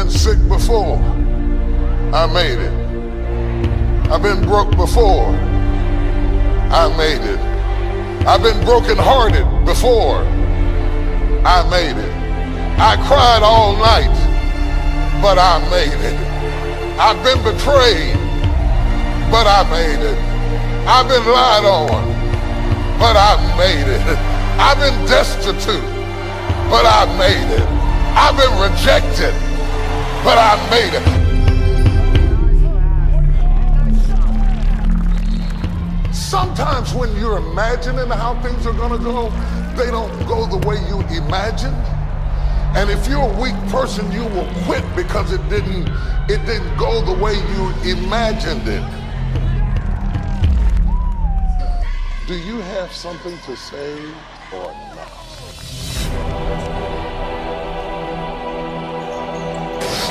been sick before. I made it. I've been broke before. I made it. I've been brokenhearted before. I made it. I cried all night, but I made it. I've been betrayed, but I made it. I've been lied on, but I made it. I've been destitute, but I made it. I've been rejected, but I made it. Sometimes when you're imagining how things are gonna go, they don't go the way you imagined. And if you're a weak person, you will quit because it didn't go the way you imagined it. Do you have something to say or not?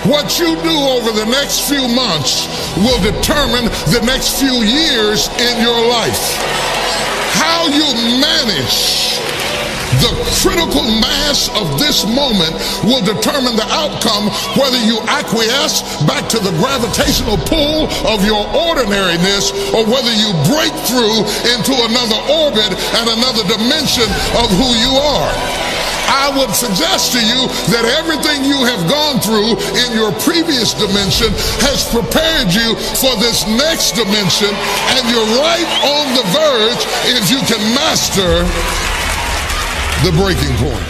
What you do over the next few months will determine the next few years in your life. How you manage the critical mass of this moment will determine the outcome, whether you acquiesce back to the gravitational pull of your ordinariness or whether you break through into another orbit and another dimension of who you are. I would suggest to you that everything you have gone through in your previous dimension has prepared you for this next dimension, and you're right on the verge if you can master the breaking point.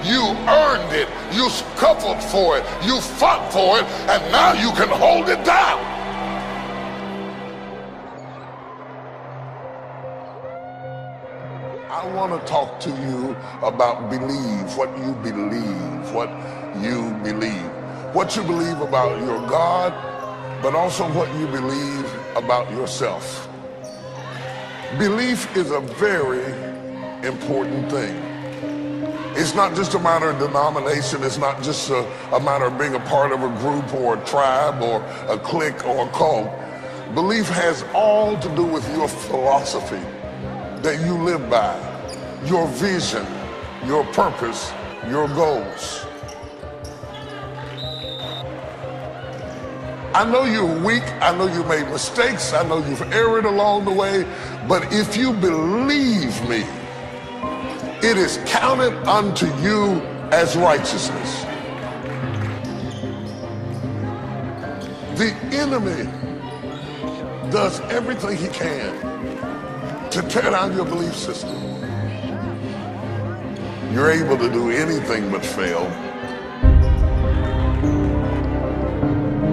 You earned it, you scuffled for it, you fought for it, and now you can hold it down. I want to talk to you about believe, what you believe, what you believe. What you believe about your God, but also what you believe about yourself. Belief is a very important thing. It's not just a matter of denomination. It's not just a matter of being a part of a group or a tribe or a clique or a cult. Belief has all to do with your philosophy that you live by, your vision, your purpose, your goals. I know you're weak, I know you made mistakes, I know you've erred along the way, but if you believe me, it is counted unto you as righteousness. The enemy does everything he can to tear down your belief system. You're able to do anything but fail.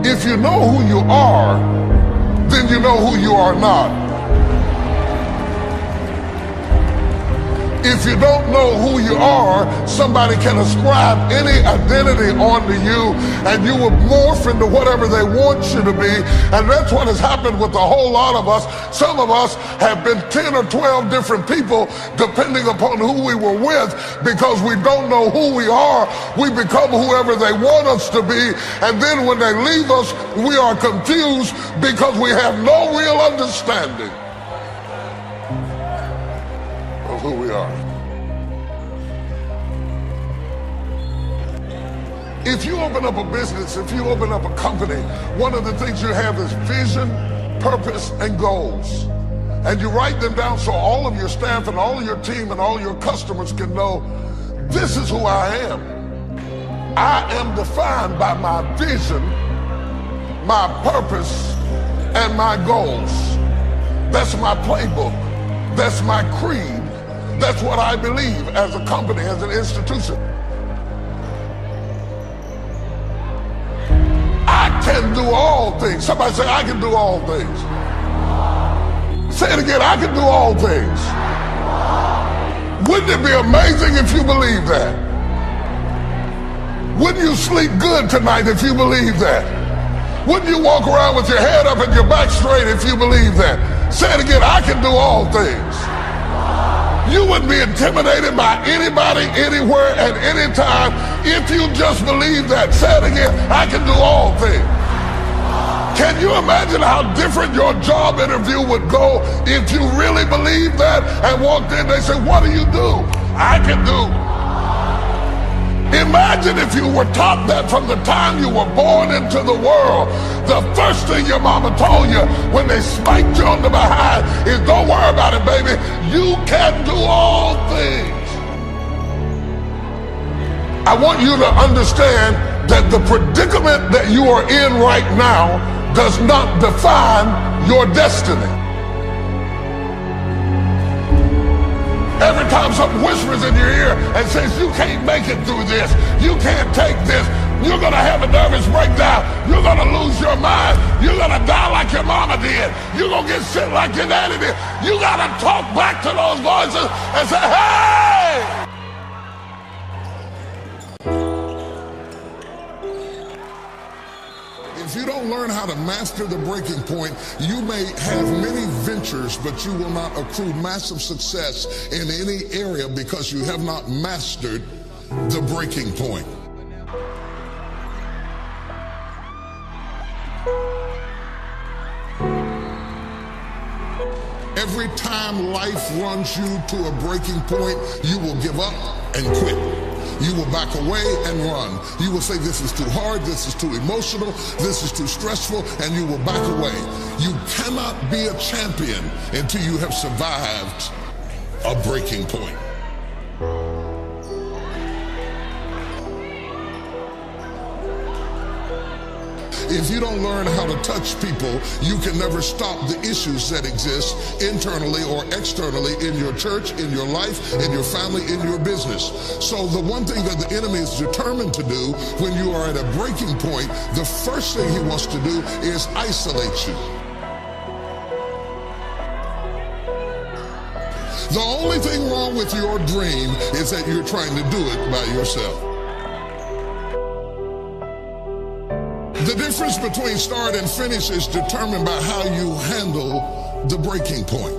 If you know who you are, then you know who you are not. If you don't know who you are, somebody can ascribe any identity onto you and you will morph into whatever they want you to be. And that's what has happened with a whole lot of us. Some of us have been 10 or 12 different people depending upon who we were with, because we don't know who we are. We become whoever they want us to be. And then when they leave us, we are confused because we have no real understanding of who we are. If you open up a business, if you open up a company, one of the things you have is vision, purpose, and goals. And you write them down so all of your staff and all of your team and all your customers can know, this is who I am. I am defined by my vision, my purpose, and my goals. That's my playbook. That's my creed. That's what I believe as a company, as an institution. I can do all things. Somebody say, I can do all things. Say it again, I can do all things. Wouldn't it be amazing if you believe that? Wouldn't you sleep good tonight if you believe that? Wouldn't you walk around with your head up and your back straight if you believe that? Say it again, I can do all things. You wouldn't be intimidated by anybody, anywhere, at any time if you just believe that. Say it again, I can do all things. Can Can you imagine how different your job interview would go if you really believed that and walked in, they said, what do you do? I can do. Imagine if you were taught that from the time you were born into the world. The first thing your mama told you when they spiked you on the behind is, don't worry about it, baby. You can do all things. I want you to understand that the predicament that you are in right now does not define your destiny. Every time something whispers in your ear and says, you can't make it through this, you can't take this, you're gonna have a nervous breakdown, you're gonna lose your mind, you're gonna die like your mama did, you're gonna get sick like your daddy did, you gotta talk back to those voices and say, hey! If you don't learn how to master the breaking point, you may have many ventures, but you will not accrue massive success in any area because you have not mastered the breaking point. Every time life runs you to a breaking point, you will give up and quit. You will back away and run. You will say, this is too hard, this is too emotional, this is too stressful, and you will back away. You cannot be a champion until you have survived a breaking point. If you don't learn how to touch people, you can never stop the issues that exist internally or externally in your church, in your life, in your family, in your business. So the one thing that the enemy is determined to do when you are at a breaking point, the first thing he wants to do is isolate you. The only thing wrong with your dream is that you're trying to do it by yourself. The difference between start and finish is determined by how you handle the breaking point.